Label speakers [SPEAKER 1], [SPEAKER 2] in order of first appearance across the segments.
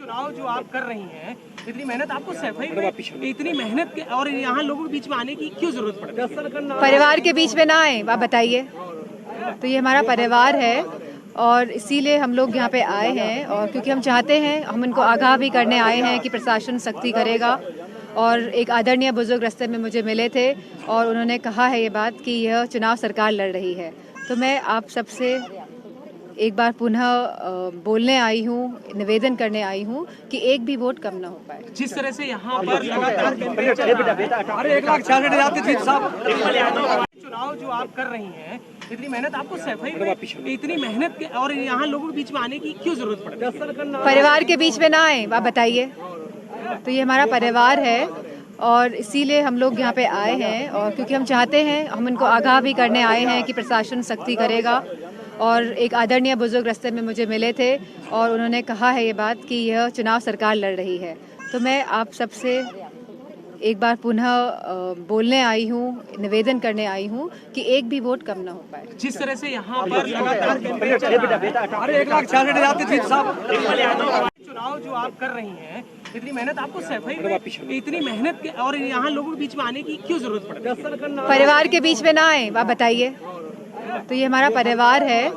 [SPEAKER 1] चुनाव जो आप कर रही हैं, इतनी मेहनत आपको सफाई में इतनी मेहनत के और यहाँ लोगों के बीच में आने की क्यों जरूरत पड़ती है?
[SPEAKER 2] परिवार के बीच में ना आए, आप बताइए। तो ये हमारा परिवार है और इसीलिए हम लोग यहाँ पे आए हैं, और क्योंकि हम चाहते हैं, हम इनको आगाह भी करने आए हैं कि प्रशासन सख्ती करेगा। और एक आदरणीय बुजुर्ग रास्ते में मुझे मिले थे और उन्होंने कहा है ये बात कि यह चुनाव सरकार लड़ रही है। तो मैं आप सबसे एक बार पुनः बोलने आई हूँ, निवेदन करने आई हूँ कि एक भी वोट कम ना हो पाए।
[SPEAKER 1] जिस तरह से यहाँ पर लगातार चुनाव जो आप कर रही हैं, इतनी मेहनत आपको सफाई में इतनी मेहनत के और यहाँ लोगों के बीच में आने की क्यों जरूरत पड़ती है?
[SPEAKER 2] परिवार के बीच में ना आए, आप बताइए। तो ये हमारा परिवार है और इसीलिए हम लोग यहाँ पे आए हैं, और क्योंकि हम चाहते हैं, हम इनको आगाह भी करने आए हैं कि प्रशासन सख्ती करेगा। और एक आदरणीय बुजुर्ग रास्ते में मुझे मिले थे और उन्होंने कहा है ये बात कि यह चुनाव सरकार लड़ रही है। तो मैं आप सबसे एक बार पुनः बोलने आई हूँ, निवेदन करने आई हूँ कि एक भी वोट कम ना हो पाए।
[SPEAKER 1] जिस तरह से यहाँ पर लगातार चुनाव जो आप कर रही हैं, इतनी मेहनत आपको सफाई में इतनी मेहनत के और यहाँ लोगों के बीच में आने की क्यों जरूरत पड़ती है?
[SPEAKER 2] परिवार के बीच में ना आए, आप बताइए। तो ये हमारा परिवार है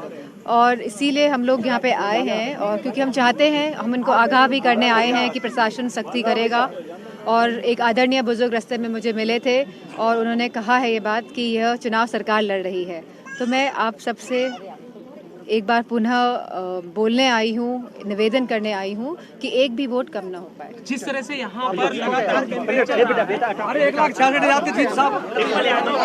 [SPEAKER 2] और इसीलिए हम लोग यहाँ पे आए हैं, और क्योंकि हम चाहते हैं, हम इनको आगाह भी करने आए हैं कि प्रशासन सख्ती करेगा। और एक आदरणीय बुजुर्ग रास्ते में मुझे मिले थे और उन्होंने कहा है ये बात कि यह चुनाव सरकार लड़ रही है। तो मैं आप सबसे एक बार पुनः बोलने आई हूँ, निवेदन करने आई हूँ कि एक भी वोट कम ना हो पाए।
[SPEAKER 1] जिस तरह से यहाँ पर लगातार